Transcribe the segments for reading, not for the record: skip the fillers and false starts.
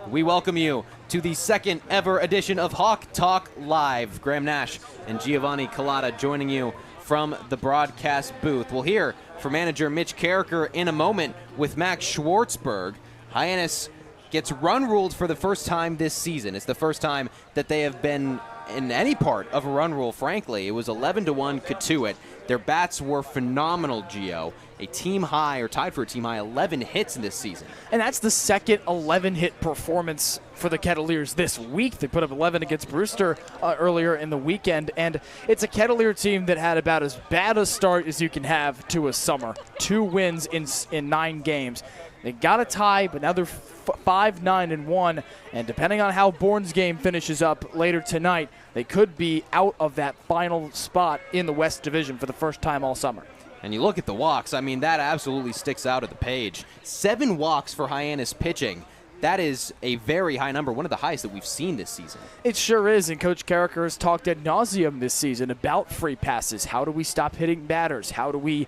We welcome you to the second ever edition of Hawk Talk Live. Graham Nash and Giovanni Culotta joining you from the broadcast booth. We'll hear from manager Mitch Karraker in a moment with Max Schwartzberg. Hyannis gets run ruled for the first time this season. It's the first time that they have been in any part of a run rule, frankly. It was 11-1 Cotuit. Their bats were phenomenal, Gio. A team high, or tied for a team high, 11 hits in this season. And that's the second 11-hit performance for the Kettleers this week. They put up 11 against Brewster earlier in the weekend, and it's a Kettleer team that had about as bad a start as you can have to a summer. 2 wins in 9 games. They got a tie, but now they're 5-9-1, and depending on how Bourne's game finishes up later tonight, they could be out of that final spot in the West Division for the first time all summer. And you look at the walks, I mean, that absolutely sticks out at the page. 7 walks for Hyannis pitching. That is a very high number, one of the highest that we've seen this season. It sure is, and Coach Karraker has talked ad nauseum this season about free passes. How do we stop hitting batters? How do we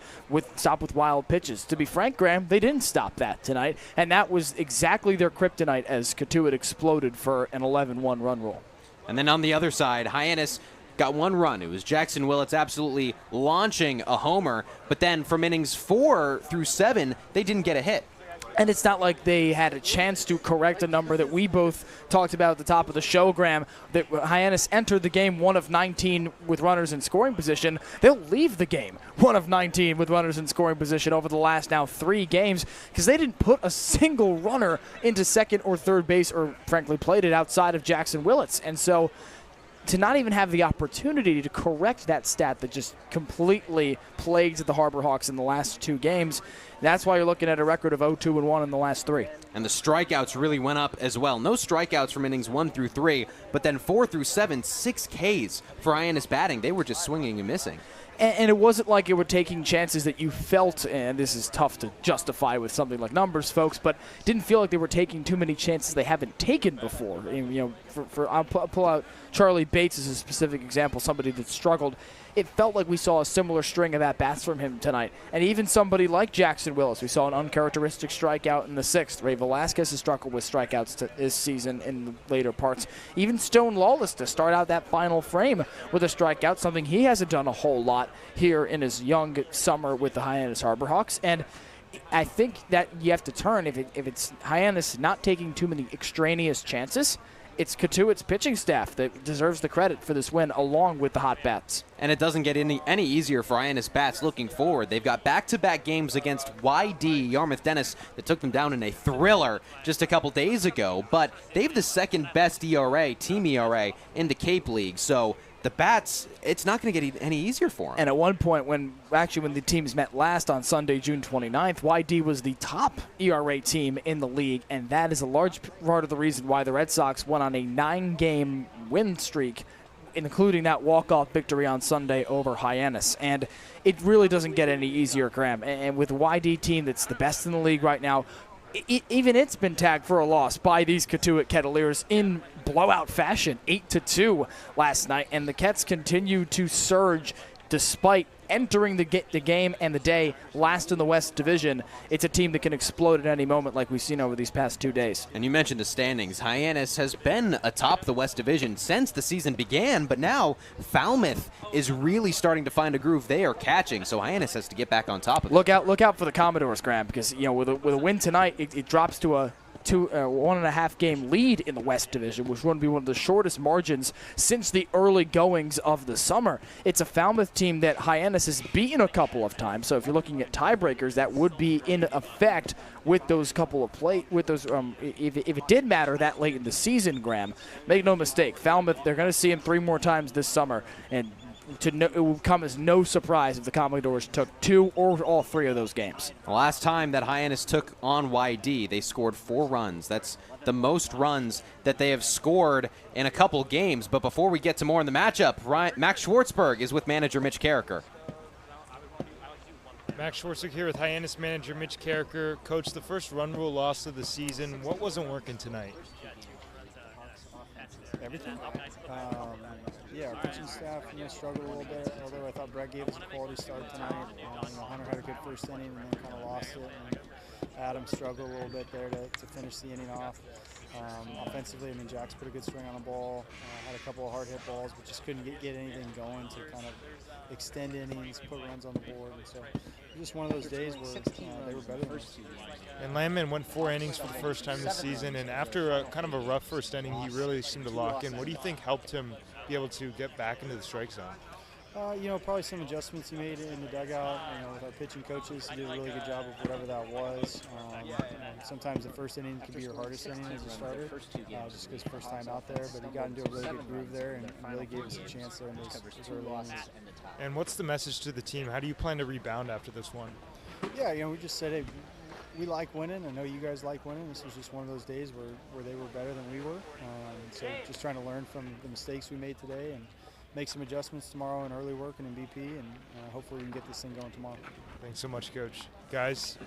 stop with wild pitches? To be frank, Graham, they didn't stop that tonight, and that was exactly their kryptonite as Cotuit exploded for an 11-1 run rule. And then on the other side, Hyannis got 1 run. It was Jackson Willits absolutely launching a homer, but then from innings 4 through 7, they didn't get a hit. And it's not like they had a chance to correct a number that we both talked about at the top of the show, Graham, that Hyannis entered the game 1 of 19 with runners in scoring position. They'll leave the game 1 of 19 with runners in scoring position over the last now 3 games because they didn't put a single runner into second or third base or, frankly, played it outside of Jackson Willits. And so to not even have the opportunity to correct that stat that just completely plagued the Harbor Hawks in the last 2 games, that's why you're looking at a record of 0-2-1 in the last 3. And the strikeouts really went up as well. No strikeouts from innings 1 through 3, but then 4 through 7, 6 Ks for Hyannis batting. They were just swinging and missing. And it wasn't like it were taking chances that you felt, and this is tough to justify with something like numbers, folks, but didn't feel like they were taking too many chances they haven't taken before. You know, I'll pull out Charlie Bates as a specific example, somebody that struggled. It felt like we saw a similar string of at-bats from him tonight. And even somebody like Jackson Willits, we saw an uncharacteristic strikeout in the 6th. Ray Velasquez has struggled with strikeouts this season in the later parts. Even Stone Lawless to start out that final frame with a strikeout, something he hasn't done a whole lot here in his young summer with the Hyannis Harbor Hawks. And I think that you have to turn, if it's Hyannis not taking too many extraneous chances, it's Cotuit's pitching staff that deserves the credit for this win, along with the hot bats. And it doesn't get any easier for Hyannis bats looking forward. They've got back-to-back games against YD, Yarmouth Dennis, that took them down in a thriller just a couple days ago. But they have the second-best ERA, team ERA, in the Cape League. So the bats, it's not going to get any easier for them. And at one point, when the teams met last on Sunday, June 29th, YD was the top ERA team in the league, and that is a large part of the reason why the Red Sox went on a 9-game win streak, including that walk-off victory on Sunday over Hyannis. And it really doesn't get any easier, Graham. And with a YD team that's the best in the league right now, even it's been tagged for a loss by these Cotuit Kettleers in blowout fashion, 8-2 last night, and the Kets continue to surge despite entering the game and the day last in the West Division. It's a team that can explode at any moment like we've seen over these past 2 days. And you mentioned the standings. Hyannis has been atop the West Division since the season began, but now Falmouth is really starting to find a groove they are catching, so Hyannis has to get back on top of it. Look out for the Commodores, Graham, because with a win tonight, it drops to a 1.5 game lead in the West Division, which would be one of the shortest margins since the early goings of the summer. It's a Falmouth team that Hyannis has beaten a couple of times, so if you're looking at tiebreakers, that would be in effect with those couple of if it did matter that late in the season, Graham. Make no mistake, Falmouth, they're going to see him 3 more times this summer, and it will come as no surprise if the Commodores took 2 or all 3 of those games. The last time that Hyannis took on YD, they scored 4 runs. That's the most runs that they have scored in a couple games. But before we get to more in the matchup, Max Schwartzberg is with manager Mitch Karraker. Max Schwartzberg here with Hyannis manager Mitch Karraker. Coach, the first run rule loss of the season. What wasn't working tonight? Everything. Yeah, our pitching staff struggled a little bit, although I thought Brett gave us a quality start tonight. Hunter had a good first inning and then kind of lost it. And Adam struggled a little bit there to finish the inning off. Offensively, I mean, Jack's put a good swing on the ball, had a couple of hard hit balls, but just couldn't get anything going to kind of extend innings, put runs on the board. And so it was just one of those days where they were better than us. And Landman went 4 innings for the first time this season, and after a kind of a rough first inning, he really seemed to lock in. What do you think helped him be able to get back into the strike zone? Probably some adjustments he made in the dugout. With our pitching coaches, he did a really good job of whatever that was. Sometimes the first inning can be your hardest inning as a starter, just because first time out there. But he got into a really good groove there and really gave us a chance there in those early innings. And what's the message to the team? How do you plan to rebound after this one? Yeah, we just said, hey, we like winning. I know you guys like winning. This was just one of those days where they were better than we were. So just trying to learn from the mistakes we made today and make some adjustments tomorrow in early work and in BP, and hopefully we can get this thing going tomorrow. Thanks so much, Coach. Guys.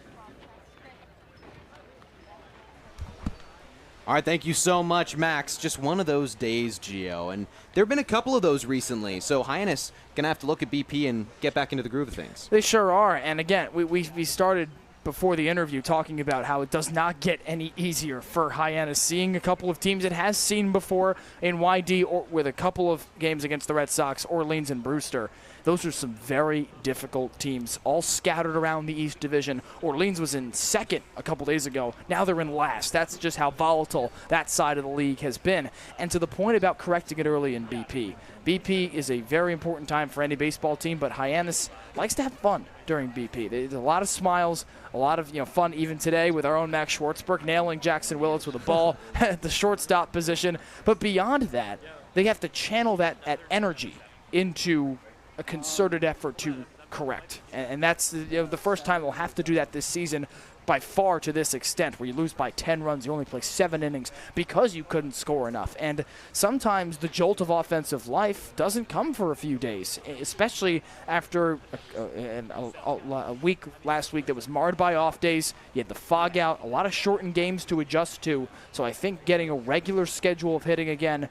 All right, thank you so much, Max. Just one of those days, Gio, and there have been a couple of those recently. So Hyannis gonna have to look at BP and get back into the groove of things. They sure are, and again, we started before the interview talking about how it does not get any easier for Hyannis, seeing a couple of teams it has seen before in YD or with a couple of games against the Red Sox, Orleans and Brewster. Those are some very difficult teams, all scattered around the East Division. Orleans was in second a couple days ago. Now they're in last. That's just how volatile that side of the league has been. And to the point about correcting it early in BP. BP is a very important time for any baseball team, but Hyannis likes to have fun during BP. There's a lot of smiles, a lot of fun even today with our own Max Schwartzberg nailing Jackson Willits with a ball at the shortstop position. But beyond that, they have to channel that energy into a concerted effort to correct. And that's the first time they'll have to do that this season by far to this extent, where you lose by 10 runs, you only play 7 innings because you couldn't score enough. And sometimes the jolt of offensive life doesn't come for a few days, especially after a week last week that was marred by off days. You had the fog out, a lot of shortened games to adjust to. So I think getting a regular schedule of hitting again,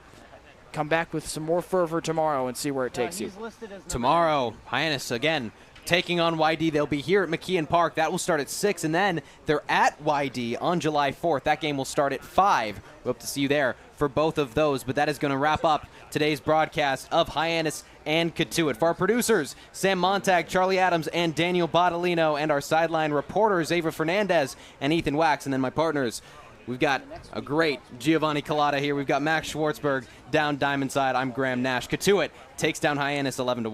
come back with some more fervor tomorrow and see where it takes you. Tomorrow, Hyannis again taking on YD. They'll be here at McKeon Park. That will start at 6, and then they're at YD on July 4th. That game will start at 5. We hope to see you there for both of those, but that is going to wrap up today's broadcast of Hyannis and Cotuit. For our producers, Sam Montag, Charlie Adams, and Daniel Bottolino, and our sideline reporters, Ava Fernandez and Ethan Wax, and then my partners, we've got a great Giovanni Culotta here. We've got Max Schwartzberg down Diamond Side. I'm Graham Nash. Cotuit takes down Hyannis 11-1.